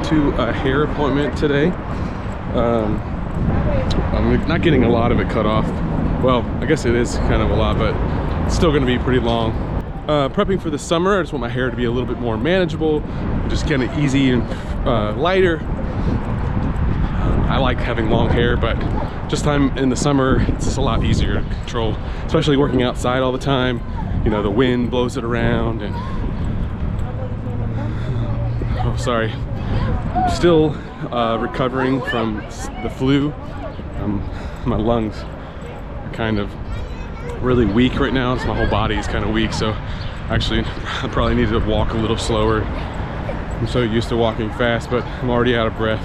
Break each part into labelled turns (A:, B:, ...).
A: going to a hair appointment today. I'm not getting a lot of it cut off. Well, I guess it is kind of a lot, but it's still going to be pretty long. Prepping for the summer, I just want my hair to be a little bit more manageable, just kind of easy and lighter. I like having long hair, but just time in the summer, it's just a lot easier to control, especially working outside all the time. You know, the wind blows it around and... Oh, sorry. I'm still recovering from the flu. My lungs are kind of really weak right now. So my whole body is kind of weak, so actually I probably need to walk a little slower. I'm so used to walking fast, but I'm already out of breath.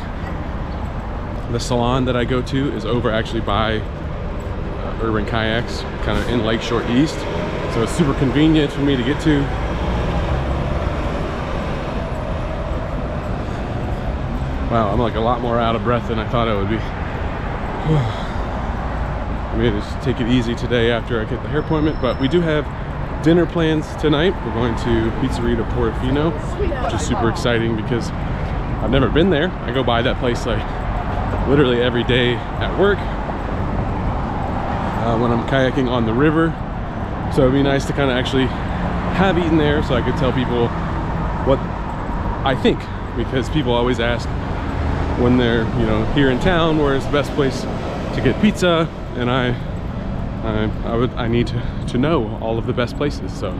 A: The salon that I go to is over actually by Urban Kayaks, kind of in Lakeshore East, so it's super convenient for me to get to. Wow, I'm like a lot more out of breath than I thought I would be. I'm gonna just take it easy today after I get the hair appointment, but we do have dinner plans tonight. We're going to Pizzeria Portofino, which is super exciting because I've never been there. I go by that place like literally every day at work when I'm kayaking on the river. So it'd be nice to kind of actually have eaten there so I could tell people what I think, because people always ask when they're, you know, here in town, where is the best place to get pizza, and I need to know all of the best places, so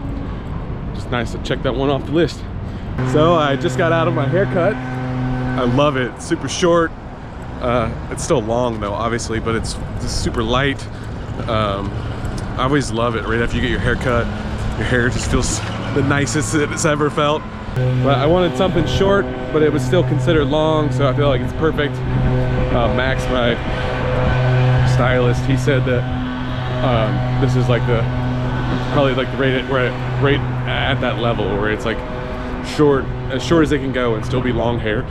A: just nice to check that one off the list. So I just got out of my haircut. I love it. It's super short. It's still long though, obviously, but it's just super light. I always love it right after you get your haircut. Your hair just feels the nicest it's ever felt. But I wanted something short, but it was still considered long, so I feel like it's perfect. Max, my stylist, he said that this is like probably like the right at that level where it's like short, as short as it can go and still be long hair.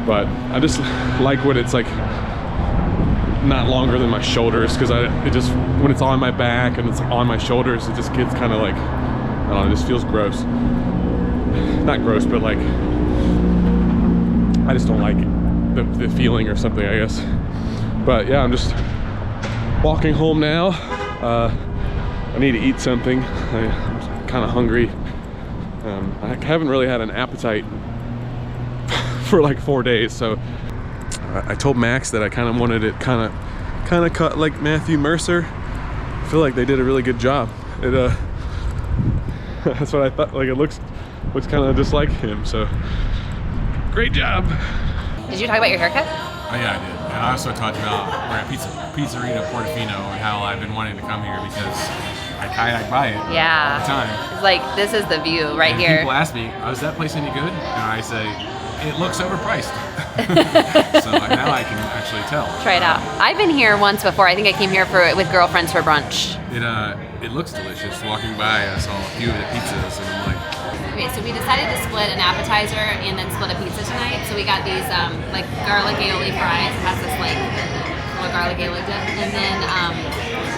A: But I just like when it's like not longer than my shoulders, because it just, when it's on my back and it's on my shoulders, it just gets kind of like, I don't know, it just feels gross. Not gross, but like, I just don't like it, the feeling or something, I guess. But yeah, I'm just walking home now. I need to eat something. I'm kind of hungry. I haven't really had an appetite for like 4 days, so I told Max that I kind of wanted it kind of cut like Matthew Mercer. I feel like they did a really good job. That's what I thought. Like, it looks kind of just like him, so great job.
B: Did you talk about your haircut?
C: Oh yeah, I did. And I also talked about we're at Pizzeria Portofino and how I've been wanting to come here because I kayak by it all the time.
B: It's like, this is the view right
C: and
B: here.
C: People ask me, oh, is that place any good? And I say, it looks overpriced. So now I can actually tell.
B: Try it out. I've been here once before. I think I came here with girlfriends for brunch.
C: It looks delicious. Walking by, I saw a few of the pizzas and I'm like,
B: okay, so we decided to split an appetizer and then split a pizza tonight. So we got these like garlic aioli fries. It has this like little garlic aioli dip, and then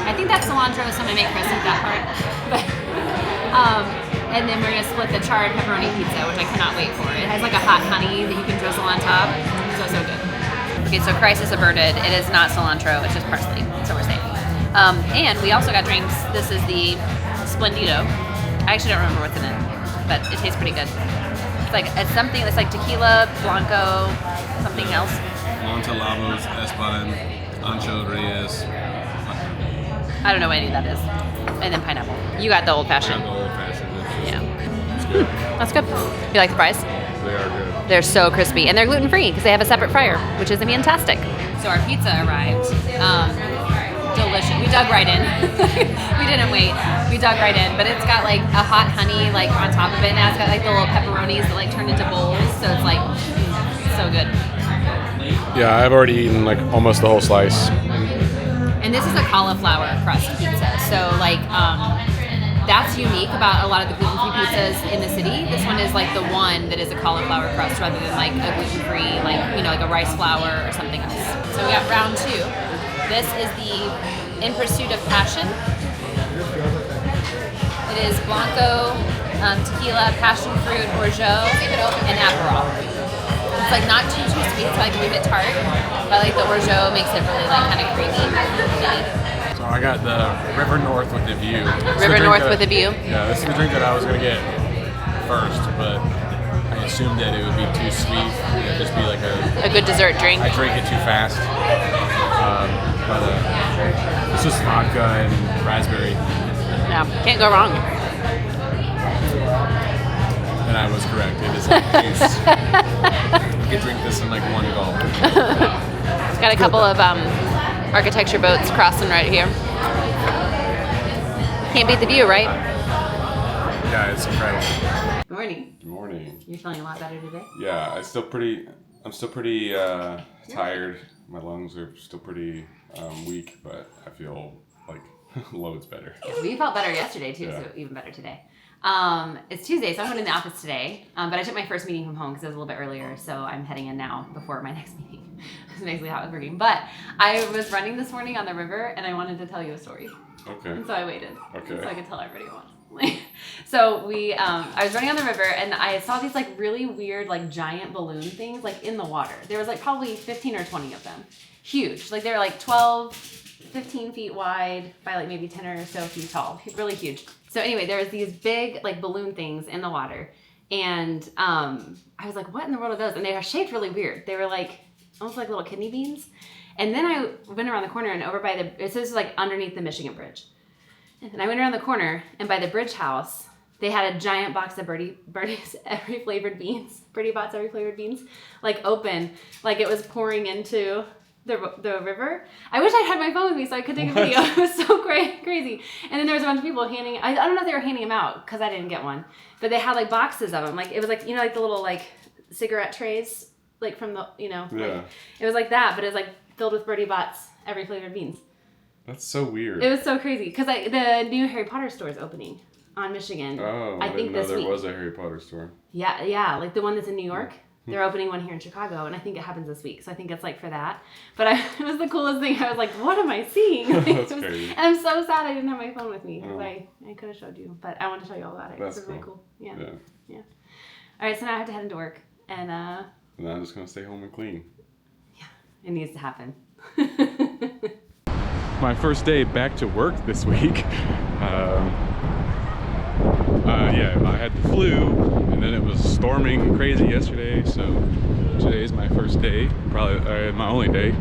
B: I think that's cilantro. So I'm gonna make Chris eat that part. But and then we're gonna split the charred pepperoni pizza, which I cannot wait for. It has like a hot honey that you can drizzle on top. So good. Okay, so crisis averted. It is not cilantro. It's just parsley. So we're safe. And we also got drinks. This is the Splendido. I actually don't remember what's in it, but it tastes pretty good. It's something that's like tequila, blanco, something else.
C: Montalabos, Espadon, Ancho Reyes.
B: I don't know what any of that is. And then pineapple. You got the old fashioned.
C: I got the old fashioned.
B: Yeah.
C: It's good.
B: That's good. You like the fries?
C: They are good.
B: They're so crispy, and they're gluten free because they have a separate fryer, which is fantastic. So our pizza arrived. Delicious. We dug right in. We didn't wait. We dug right in, but it's got like a hot honey like on top of it. Now it's got like the little pepperonis that like turn into bowls, so it's like so good.
A: Yeah, I've already eaten like almost the whole slice.
B: And this is a cauliflower crust pizza, so like that's unique about a lot of the gluten-free pizzas in the city. This one is like the one that is a cauliflower crust rather than like a gluten-free, like, you know, like a rice flour or something else. So we got round two. This is the In Pursuit of Passion. It is Blanco, tequila, passion fruit, orgeat, and Aperol. It's like not too sweet, so like a wee bit tart, but like the orgeat makes it really like kind of creamy.
C: So I got the River North with the View.
B: River North with a View?
C: Yeah, this is the drink that I was going to get first, but I assumed that it would be too sweet. It would just be like a
B: good dessert drink.
C: I drink it too fast. But it's just vodka and raspberry.
B: Yeah, can't go wrong.
C: And I was correct. It is like juice. You could drink this in like one gulp.
B: It's got a couple of architecture boats crossing right here. Can't beat the view, right?
C: Yeah, it's incredible.
B: Good morning.
A: Good morning.
B: You're feeling a lot better today?
A: Yeah, I'm still pretty tired. My lungs are still pretty weak, but I feel like loads better.
B: Yeah, we felt better yesterday too, so even better today. It's Tuesday, so I'm going in the office today. But I took my first meeting from home because it was a little bit earlier, so I'm heading in now before my next meeting. That's basically how it was working. But I was running this morning on the river, and I wanted to tell you a story.
A: Okay.
B: And so I waited.
A: Okay.
B: So I could tell everybody what. So I was running on the river, and I saw these like really weird like giant balloon things like in the water. There was like probably 15 or 20 of them. Huge. Like they were like 12, 15 feet wide by like maybe 10 or so feet tall. Really huge. So anyway, there was these big like balloon things in the water, and I was like, what in the world are those? And they are shaped really weird. They were like almost like little kidney beans. And then I went around the corner and over by this is like underneath the Michigan Bridge. And I went around the corner, and by the bridge house, they had a giant box of Birdie's every flavored beans. Birdie Bott's every flavored beans, like open, like it was pouring into the river. I wish I had my phone with me so I could take a video. It was so crazy. And then there was a bunch of people handing. I don't know if they were handing them out because I didn't get one, but they had like boxes of them. Like it was like like the little like cigarette trays, like from the like, it was like that, but it was like filled with Birdie Bott's every flavored beans.
A: That's so weird.
B: It was so crazy because the new Harry Potter store is opening on Michigan.
A: Oh, I think this week. There was a Harry Potter store.
B: Yeah, like the one that's in New York. They're opening one here in Chicago, and I think it happens this week. So I think it's like for that. But it was the coolest thing. I was like, what am I seeing?
A: That's crazy.
B: And I'm so sad I didn't have my phone with me because I could have showed you, but I wanted to show you all about it.
A: That's
B: it was really cool. Yeah. All right, so now I have to head into work, and I'm
A: just gonna stay home and clean.
B: Yeah, it needs to happen.
A: My first day back to work this week. I had the flu, and then it was storming crazy yesterday, so today's my first day, probably my only day.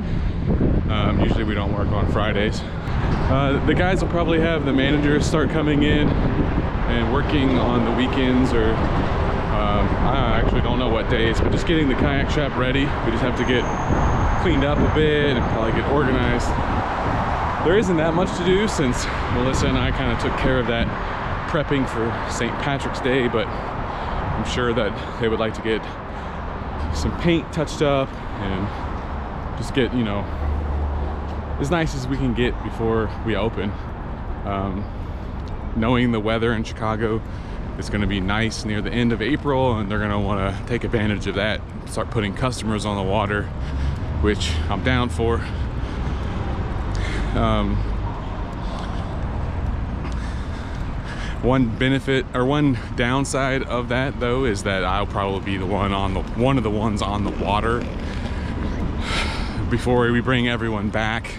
A: Usually we don't work on Fridays. The guys will probably have the managers start coming in and working on the weekends, or I actually don't know what days, but just getting the kayak shop ready. We just have to get cleaned up a bit and probably get organized. There isn't that much to do since Melissa and I kind of took care of that prepping for St. Patrick's Day, but I'm sure that they would like to get some paint touched up and just get, as nice as we can get before we open. Knowing the weather in Chicago, it's going to be nice near the end of April, and they're going to want to take advantage of that, start putting customers on the water, which I'm down for. One benefit or one downside of that though is that I'll probably be the one of the ones on the water before we bring everyone back,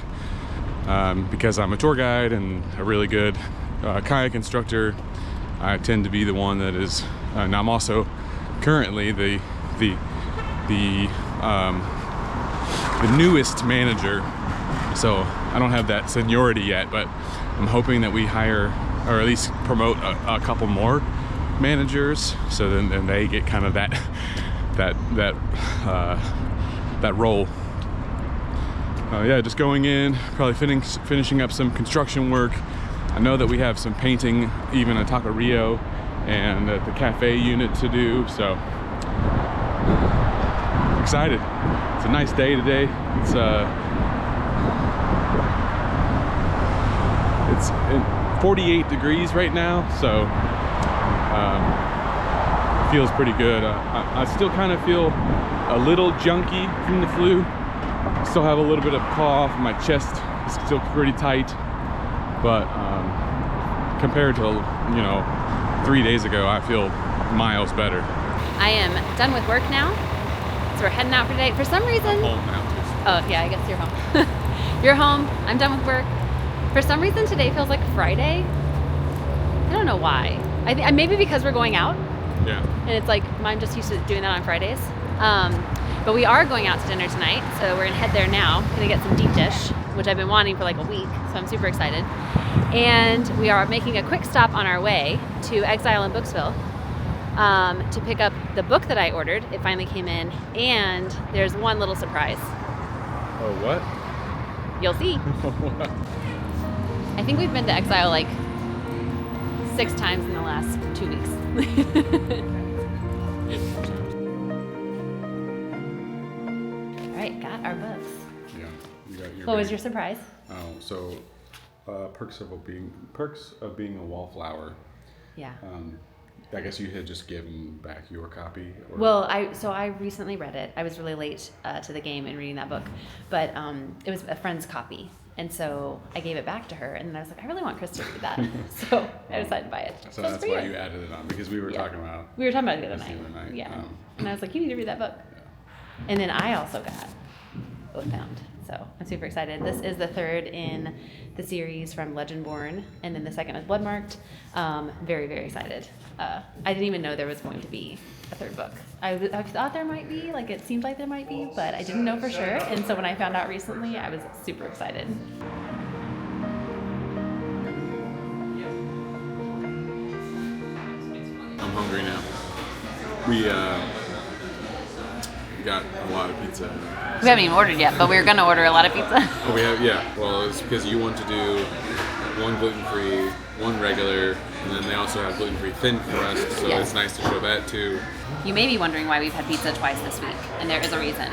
A: because I'm a tour guide and a really good kayak instructor. I tend to be the one that is, and I'm also currently the newest manager. So I don't have that seniority yet, but I'm hoping that we hire, or at least promote a couple more managers, so then they get kind of that role. Just going in, probably finishing up some construction work. I know that we have some painting even at Taqueria and at the cafe unit to do, so excited. It's a nice day today. It's 48 degrees right now, so it feels pretty good. I still kind of feel a little junky from the flu. Still have a little bit of cough. My chest is still pretty tight, but compared to 3 days ago, I feel miles better.
B: I am done with work now. It's we're heading out for today. For some reason...
C: Home now.
B: Oh, yeah, I guess you're home. You're home. I'm done with work. For some reason, today feels like Friday. I don't know why. I think maybe because we're going out.
C: Yeah.
B: And it's like, I'm just used to doing that on Fridays. But we are going out to dinner tonight, so we're gonna head there now. Gonna get some deep dish, which I've been wanting for like a week, so I'm super excited. And we are making a quick stop on our way to Exile in Booksville to pick up the book that I ordered. It finally came in, and there's one little surprise.
A: Oh, what?
B: You'll see. I think we've been to Exile like 6 times in the last 2 weeks. All right, got our books.
A: Yeah, you got your.
B: What was your surprise?
A: Oh, so perks of being a wallflower.
B: Yeah.
A: I guess you had just given back your copy. Or...
B: Well, I recently read it. I was really late to the game in reading that book, but it was a friend's copy, and so I gave it back to her. And then I was like, I really want Chris to read that, so I decided to buy it.
A: So that's why you added it on, because we were talking about.
B: We were talking about it the other
A: night.
B: Yeah, and I was like, you need to read that book. Yeah. And then I also got Oathbound. So I'm super excited. This is the third in the series from Legendborn, and then the second is Bloodmarked. Very, very excited. I didn't even know there was going to be a third book. I thought there might be, like it seemed like there might be, but I didn't know for sure. And so when I found out recently, I was super excited.
A: I'm hungry now. We got a lot of pizza.
B: We haven't even ordered yet, but we're gonna order a lot of pizza.
A: Oh, we have, yeah. Well, it's because you want to do one gluten-free, one regular, and then they also have gluten-free thin crust, so
B: Yes.
A: it's nice to show that too.
B: You may be wondering why we've had pizza twice this week, and there is a reason.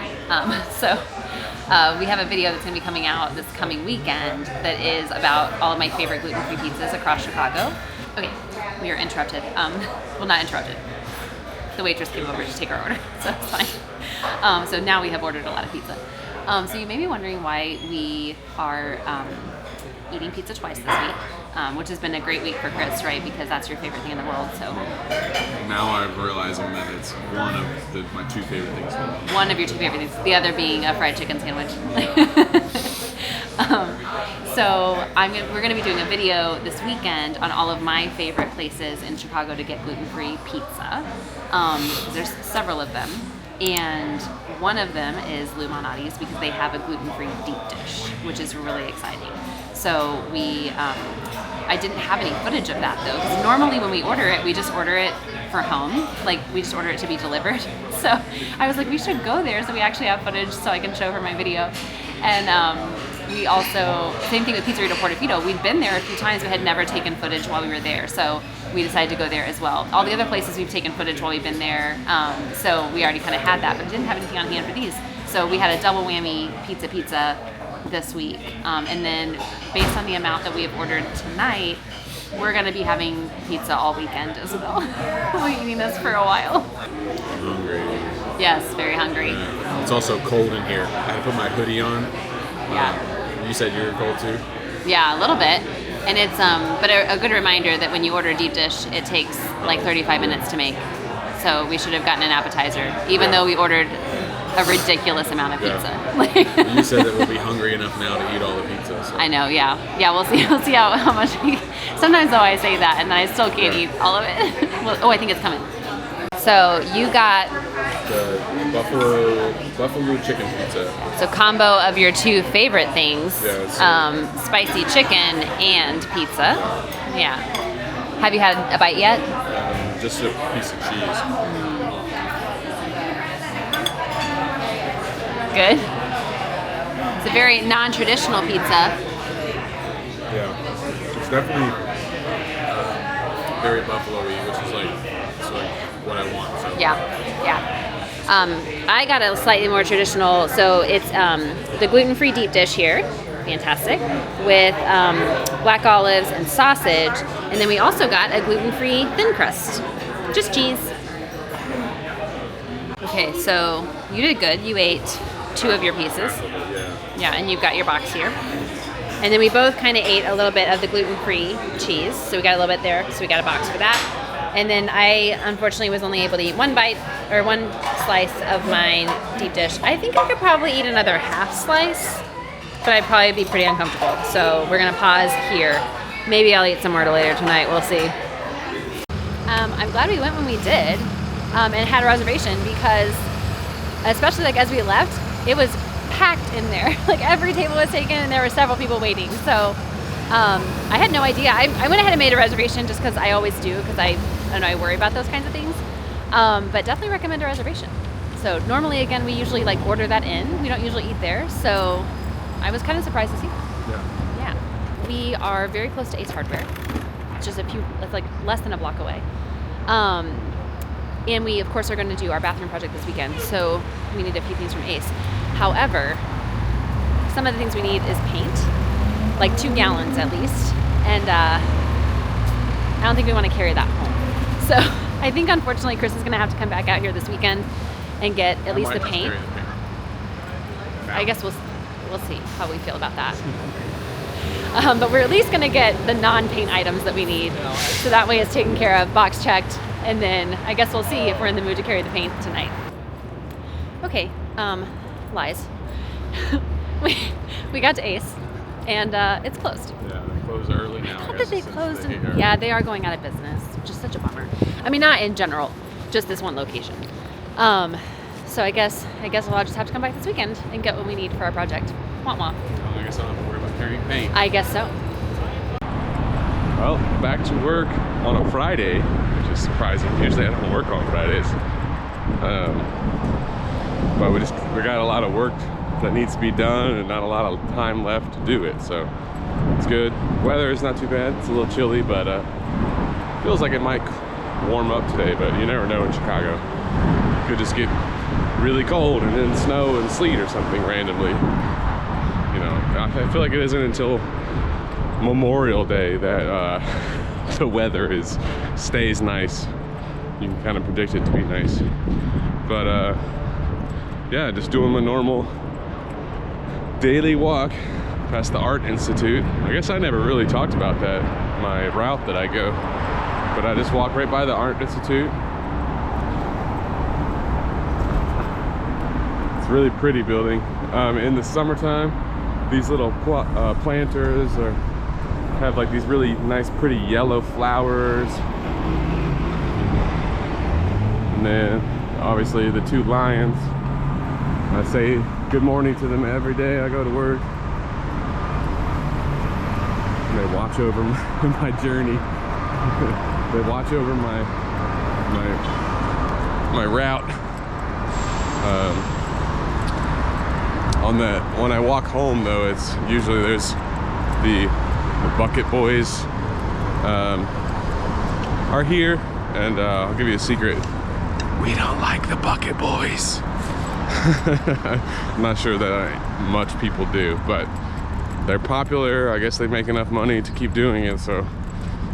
B: We have a video that's gonna be coming out this coming weekend that is about all of my favorite gluten-free pizzas across Chicago. Okay, we are interrupted. Well, not interrupted. The waitress came over to take our order, so it's fine. So now we have ordered a lot of pizza. So you may be wondering why we are eating pizza twice this week, which has been a great week for Chris, right? Because that's your favorite thing in the world. So
A: now I'm realizing that it's one of my 2 favorite things.
B: One of your 2 favorite things. The other being a fried chicken sandwich. We're going to be doing a video this weekend on all of my favorite places in Chicago to get gluten-free pizza. There's several of them. And one of them is Lou Malnati's, because they have a gluten-free deep dish, which is really exciting. So I didn't have any footage of that though, because normally when we order it, we just order it for home. Like we just order it to be delivered. So I was like, we should go there so we actually have footage so I can show her my video. And we also, same thing with Pizzeria Portofino. We'd been there a few times, but had never taken footage while we were there. So we decided to go there as well. All the other places we've taken footage while we've been there. So we already kind of had that, but didn't have anything on hand for these. So we had a double whammy pizza this week. And then based on the amount that we have ordered tonight, we're going to be having pizza all weekend as well. We'll be eating this for a while.
A: I'm hungry.
B: Yes, very hungry.
A: Yeah. It's also cold in here. I had to put my hoodie on.
B: Yeah.
A: You said you were cold too?
B: Yeah, a little bit. And it's but a good reminder that when you order a deep dish, it takes like 35 minutes to make. So we should have gotten an appetizer, even though we ordered a ridiculous amount of pizza.
A: You said that we'll be hungry enough now to eat all the pizza. So.
B: I know, yeah. We'll see how much sometimes though I say that and then I still can't eat all of it. Well, I think it's coming. So you got
A: the buffalo chicken pizza.
B: So combo of your 2 favorite things, spicy chicken and pizza. Yeah. Have you had a bite yet?
A: Just a piece of cheese.
B: Good. It's a very non-traditional pizza.
A: Yeah. It's definitely very buffalo-y, which is like what I want. So.
B: Yeah. I got a slightly more traditional, so it's the gluten-free deep dish here, fantastic, with black olives and sausage, and then we also got a gluten-free thin crust, just cheese. Okay, so you did good. You ate 2 of your pieces. Yeah, and you've got your box here. And then we both kind of ate a little bit of the gluten-free cheese, so we got a little bit there, so we got a box for that. And then I unfortunately was only able to eat one slice of my deep dish. I think I could probably eat another half slice, but I'd probably be pretty uncomfortable. So we're gonna pause here. Maybe I'll eat some more later tonight, we'll see. I'm glad we went when we did and had a reservation because, especially like as we left, it was packed in there. Like every table was taken and there were several people waiting. So I had no idea. I went ahead and made a reservation just because I always do, because I worry about those kinds of things. But definitely recommend a reservation. So normally, again, we usually like order that in. We don't usually eat there. So I was kind of surprised to see. Yeah. We are very close to Ace Hardware. It's just it's like less than a block away. And we, of course, are going to do our bathroom project this weekend. So we need a few things from Ace. However, some of the things we need is paint, like 2 gallons at least. And I don't think we want to carry that home. So I think, unfortunately, Chris is going to have to come back out here this weekend and get at least the paint. I guess we'll see how we feel about that. But we're at least going to get the non-paint items that we need. So that way it's taken care of, box checked, and then I guess we'll see if we're in the mood to carry the paint tonight. Okay, lies. we got to Ace, and it's closed.
A: Yeah, they close early now.
B: How did they close? Yeah, they are going out of business, which is such a bummer. I mean, not in general, just this one location. So I guess we'll just have to come back this weekend and get what we need for our project. Wah wah.
A: I guess I don't have to worry about carrying paint.
B: I guess so.
A: Well, back to work on a Friday, which is surprising. Usually I don't work on Fridays. But we got a lot of work that needs to be done and not a lot of time left to do it, so it's good. Weather is not too bad. It's a little chilly, but feels like it might warm up today, but you never know in Chicago. It could just get really cold and then snow and sleet or something randomly. You know, I feel like it isn't until Memorial Day that the weather stays nice. You can kind of predict it to be nice. But yeah, just doing my normal daily walk past the Art Institute. I guess I never really talked about that, my route that I go. But I just walk right by the Art Institute. It's a really pretty building. In the summertime, these little planters have like these really nice, pretty yellow flowers. And then obviously the 2 lions. I say good morning to them every day I go to work. And they watch over my journey. They watch over my route. When I walk home though, it's usually there's the bucket boys are here, and I'll give you a secret. We don't like the bucket boys. I'm not sure that much people do, but they're popular. I guess they make enough money to keep doing it, so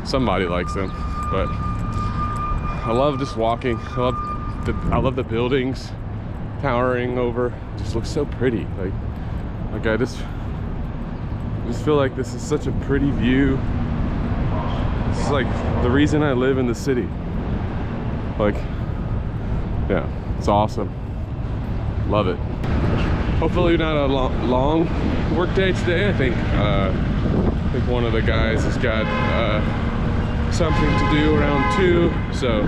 A: somebody likes them. But I love just walking. I love the buildings towering over. It just looks so pretty. Like I just feel like this is such a pretty view. This is like the reason I live in the city. Like, yeah, it's awesome. Love it. Hopefully not a long work day today. I think one of the guys has got something to do around 2, so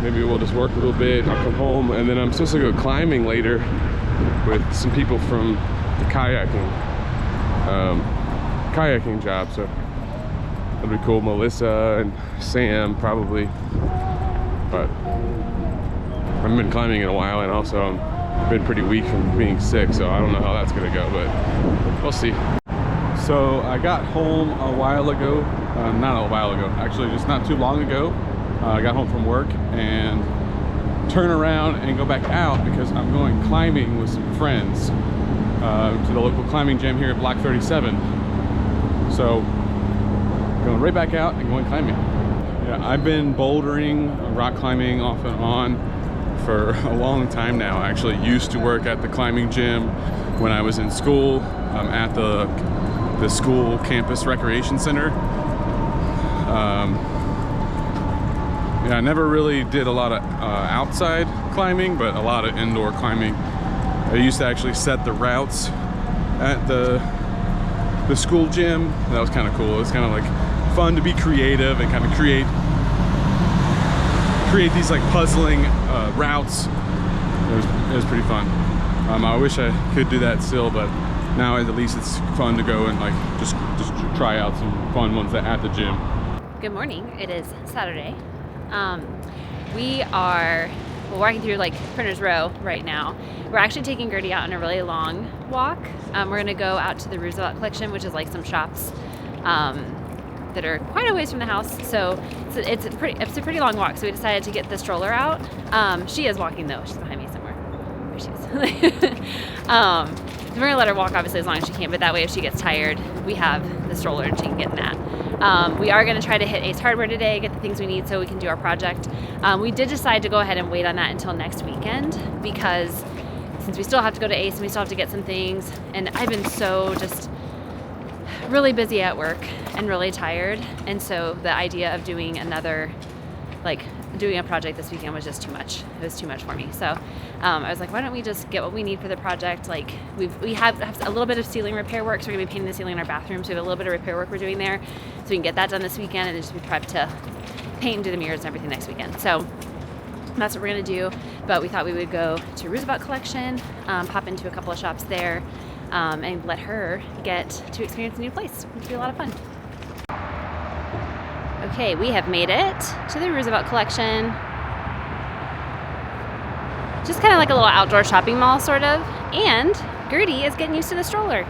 A: maybe we'll just work a little bit. I'll come home, and then I'm supposed to go climbing later with some people from the kayaking job, so that'll be cool. Melissa and Sam probably, but I haven't been climbing in a while, and also I've been pretty weak from being sick, so I don't know how that's gonna go, but we'll see. So I got home a while ago, not a while ago, actually just not too long ago. I got home from work and turn around and go back out because I'm going climbing with some friends to the local climbing gym here at Block 37. So going right back out and going climbing. Yeah, I've been bouldering, rock climbing off and on for a long time now. I actually used to work at the climbing gym when I was in school at the school campus recreation center. Yeah, I never really did a lot of outside climbing, but a lot of indoor climbing. I used to actually set the routes at the school gym. That was kind of cool. It was kind of like fun to be creative and kind of create these like puzzling routes. It was pretty fun. I wish I could do that still, but now at least it's fun to go and like just try out some fun ones at the gym.
B: Good morning. It is Saturday. We are walking through like Printer's Row right now. We're actually taking Gertie out on a really long walk. We're gonna go out to the Roosevelt Collection, which is like some shops that are quite a ways from the house. So it's a pretty long walk. So we decided to get the stroller out. She is walking though. She's behind me somewhere. There she is. We're gonna let her walk obviously as long as she can, but that way if she gets tired, we have the stroller and she can get in that. We are gonna try to hit Ace Hardware today, get the things we need so we can do our project. We did decide to go ahead and wait on that until next weekend because since we still have to go to Ace and we still have to get some things, and I've been so just really busy at work and really tired, and so the idea of doing a project this weekend was just too much. It was too much for me. So I was like, why don't we just get what we need for the project? Like we have a little bit of ceiling repair work, so we're gonna be painting the ceiling in our bathroom. So we have a little bit of repair work we're doing there, so we can get that done this weekend and then just be prepped to paint and do the mirrors and everything next weekend. So that's what we're gonna do. But we thought we would go to Roosevelt Collection, pop into a couple of shops there, and let her get to experience a new place, which will be a lot of fun. Okay, we have made it to the Roosevelt Collection. Just kind of like a little outdoor shopping mall, sort of. And Gertie is getting used to the stroller.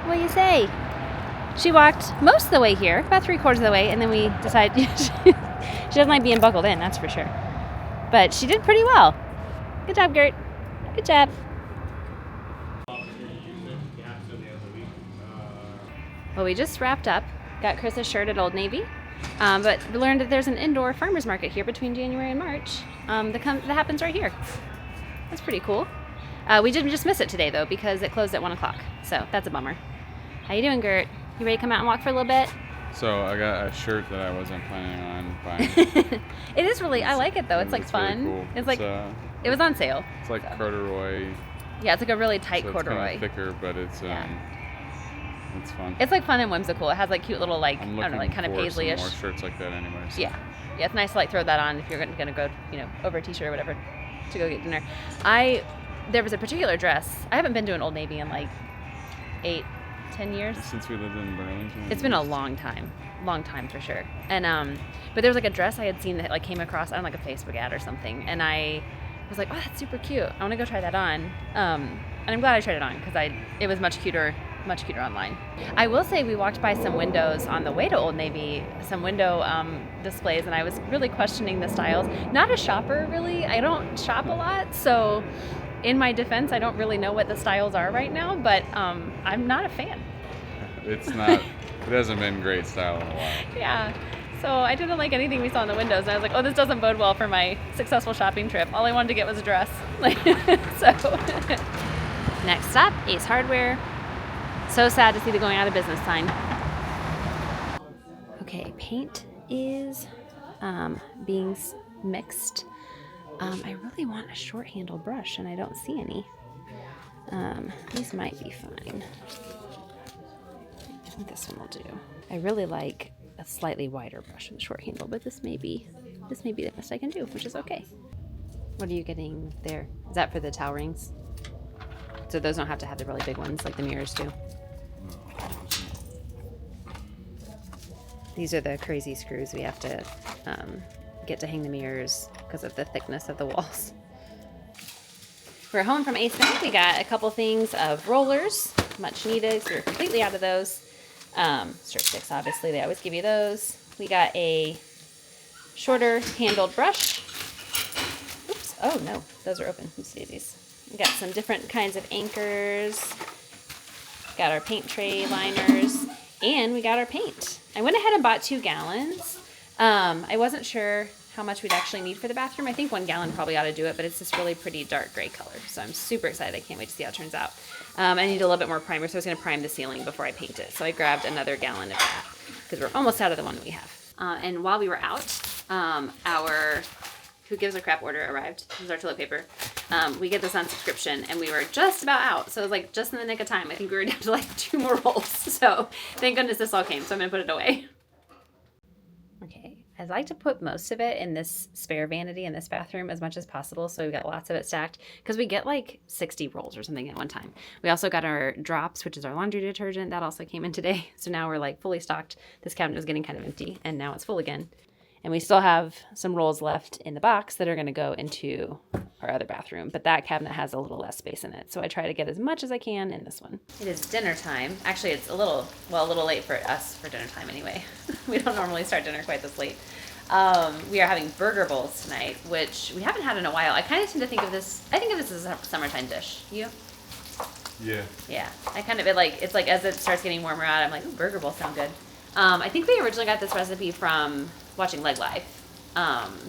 B: What do you say? She walked most of the way here, about 3/4 of the way, and then we decided she doesn't like being buckled in, that's for sure. But she did pretty well. Good job, Gert. Good job. Well, we just wrapped up. Got Chris a shirt at Old Navy. But we learned that there's an indoor farmers market here between January and March that happens right here. That's pretty cool. We did just miss it today, though, because it closed at 1 o'clock. So that's a bummer. How you doing, Gert? You ready to come out and walk for a little bit?
D: So I got a shirt that I wasn't planning on buying.
B: It is really, I like it, though. It's like fun.
D: Really cool.
B: It's like, it was on sale.
D: It's like corduroy.
B: Yeah, it's like a really tight
D: so
B: corduroy.
D: It's kind of thicker, but it's it's fun.
B: It's like fun and whimsical. It has like cute little like,
D: I'm
B: I don't know, like kind of paisley-ish.
D: more shirts like that anyway. So.
B: Yeah, it's nice to like throw that on if you're gonna go, over a t-shirt or whatever to go get dinner. There was a particular dress. I haven't been to an Old Navy in like 8-10 years.
D: Since we lived in Burlington.
B: It's been a long time for sure. And but there was like a dress I had seen that like came across on like a Facebook ad or something, and I was like, oh, that's super cute. I want to go try that on. And I'm glad I tried it on because it was much cuter online. I will say we walked by some windows on the way to Old Navy, some window displays, and I was really questioning the styles. Not a shopper, really. I don't shop a lot, so in my defense, I don't really know what the styles are right now, but I'm not a fan.
D: It hasn't been great style in a while.
B: Yeah. So I didn't like anything we saw in the windows, and I was like, oh, this doesn't bode well for my successful shopping trip. All I wanted to get was a dress. So next up, Ace Hardware. So sad to see the going out of business sign. Okay, paint is being mixed. I really want a short handle brush and I don't see any. These might be fine. I think this one will do. I really like a slightly wider brush with a short handle, but this may be the best I can do, which is okay. What are you getting there? Is that for the towel rings? So those don't have to have the really big ones like the mirrors do. These are the crazy screws we have to get to hang the mirrors because of the thickness of the walls. We're home from Ace Bank. We got a couple things of rollers, much needed, so we're completely out of those. Strip sticks, obviously, they always give you those. We got a shorter handled brush. Oops, oh no, those are open. Let's see these. We got some different kinds of anchors. Got our paint tray liners, and we got our paint. I went ahead and bought 2 gallons. I wasn't sure how much we'd actually need for the bathroom. I think 1 gallon probably ought to do it, but it's this really pretty dark gray color. So I'm super excited. I can't wait to see how it turns out. I need a little bit more primer, so I was going to prime the ceiling before I paint it. So I grabbed another gallon of that because we're almost out of the one we have. And while we were out, our Who Gives a Crap order arrived. This is our toilet paper. We get this on subscription, and we were just about out. So it was like just in the nick of time. I think we were down to like 2 more rolls. So thank goodness this all came. So I'm going to put it away. Okay. I'd like to put most of it in this spare vanity in this bathroom as much as possible. So we've got lots of it stacked because we get like 60 rolls or something at one time. We also got our drops, which is our laundry detergent. That also came in today. So now we're like fully stocked. This cabinet was getting kind of empty and now it's full again. And we still have some rolls left in the box that are going to go into our other bathroom. But that cabinet has a little less space in it. So I try to get as much as I can in this one. It is dinner time. Actually, it's a little late for us for dinner time anyway. We don't normally start dinner quite this late. We are having burger bowls tonight, which we haven't had in a while. I kind of tend to think of this, I think of this as a summertime dish. You?
A: Yeah.
B: Yeah. I kind of, it's like as it starts getting warmer out, I'm like, ooh, burger bowls sound good. I think we originally got this recipe from watching Leg Life.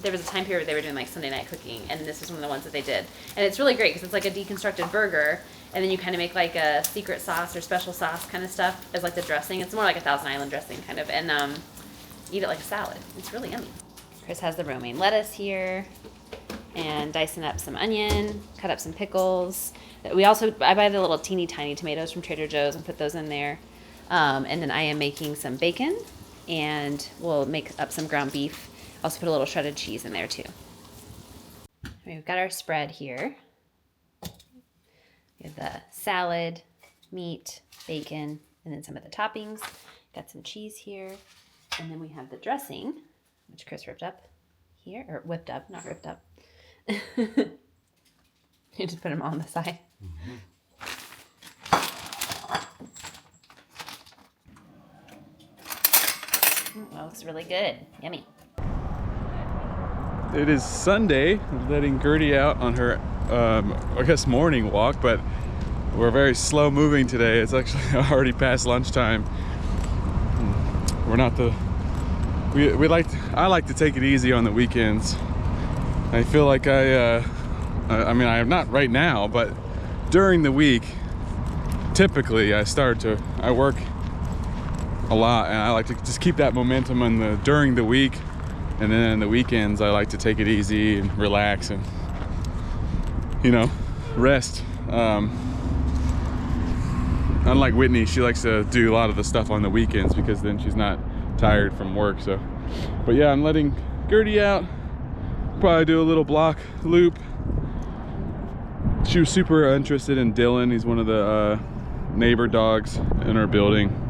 B: There was a time period where they were doing like Sunday night cooking, and this was one of the ones that they did. And it's really great because it's like a deconstructed burger, and then you kind of make like a secret sauce or special sauce kind of stuff as like the dressing. It's more like a Thousand Island dressing kind of, and eat it like a salad. It's really yummy. Chris has the romaine lettuce here, and dicing up some onion, cut up some pickles. I buy the little teeny tiny tomatoes from Trader Joe's and put those in there. And then I am making some bacon, and we'll make up some ground beef. Also put a little shredded cheese in there too. We've got our spread here. We have the salad, meat, bacon, and then some of the toppings. Got some cheese here. And then we have the dressing, which Chris ripped up here, or whipped up, not ripped up. You just put them on the side. Mm-hmm. That looks really good. Yummy.
A: It is Sunday, letting Gertie out on her, I guess, morning walk, but we're very slow moving today. It's actually already past lunchtime. We're not I like to take it easy on the weekends. I feel like I mean, I am not right now, but during the week, typically I work a lot, and I like to just keep that momentum during the week, and then on the weekends I like to take it easy and relax and, rest. Unlike Whitney, she likes to do a lot of the stuff on the weekends because then she's not tired from work. So, but yeah, I'm letting Gertie out. Probably do a little block loop. She was super interested in Dylan. He's one of the neighbor dogs in our building.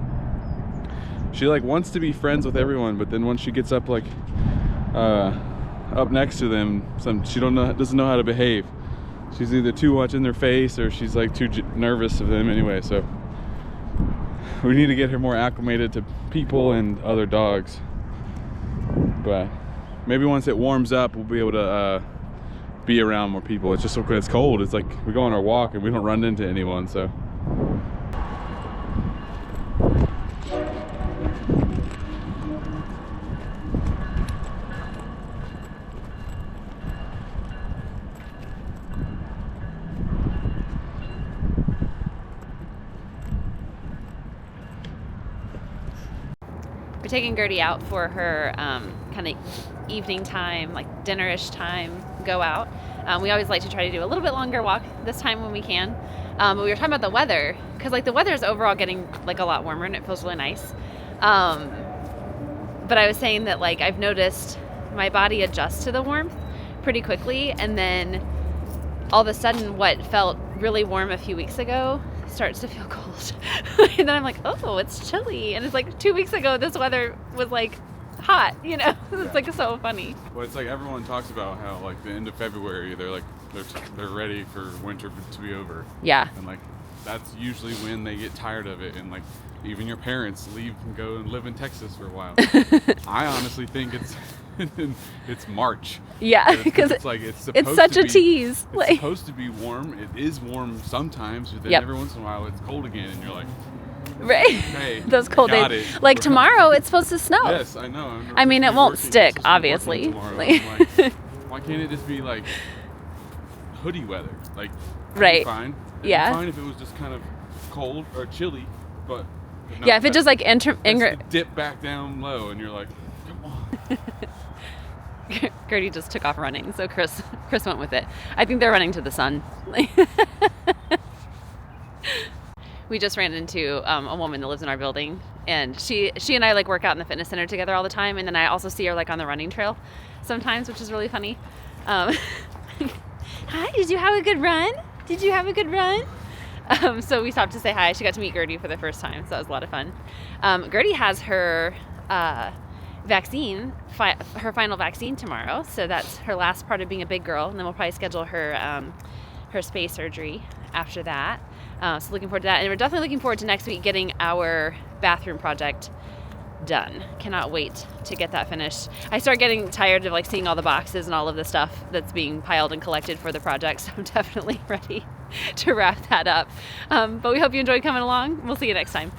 A: She wants to be friends with everyone, but then once she gets up up next to them, she doesn't know how to behave. She's either too much in their face or she's too nervous of them anyway. So we need to get her more acclimated to people and other dogs. But maybe once it warms up, we'll be able to be around more people. It's just when it's cold, it's like we go on our walk and we don't run into anyone. So.
B: We're taking Gertie out for her kind of evening time, like dinner-ish time, go out. We always like to try to do a little bit longer walk this time when we can. But we were talking about the weather, because the weather is overall getting a lot warmer and it feels really nice. But I was saying that I've noticed my body adjusts to the warmth pretty quickly, and then all of a sudden what felt really warm a few weeks ago starts to feel cold. And then I'm like, oh, it's chilly. And it's 2 weeks ago this weather was hot, It's so funny.
A: Well, it's everyone talks about how the end of February they're ready for winter to be over.
B: Yeah.
A: And that's usually when they get tired of it, and even your parents leave and go and live in Texas for a while. I honestly think it's March.
B: Yeah, because it's such a tease.
A: It's supposed to be warm. It is warm sometimes, but then every once in a while it's cold again, and you're like,
B: right.
A: Hey,
B: those cold days. Tomorrow it's supposed to snow.
A: Yes, I know.
B: I mean, it won't stick, obviously.
A: Why can't it just be hoodie weather?
B: Right.
A: Fine. It'd
B: Yeah.
A: be fine if it was just kind of cold or chilly, but
B: yeah, if it just
A: dip back down low, and you're like, come on.
E: Gertie just took off running, so Chris went with it. I think they're running to the sun. We just ran into a woman that lives in our building, and she and I like work out in the fitness center together all the time, and then I also see her like on the running trail sometimes, which is really funny. Hi, did you have a good run? Did you have a good run? So we stopped to say hi. She got to meet Gertie for the first time, so that was a lot of fun. Gertie has her vaccine, her final vaccine tomorrow, so that's her last part of being a big girl, and then we'll probably schedule her spay surgery after that. So looking forward to that, and we're definitely looking forward to next week getting our bathroom project done. Cannot wait to get that finished. I start getting tired of like seeing all the boxes and all of the stuff that's being piled and collected for the project, so I'm definitely ready to wrap that up. But we hope you enjoyed coming along. We'll see you next time.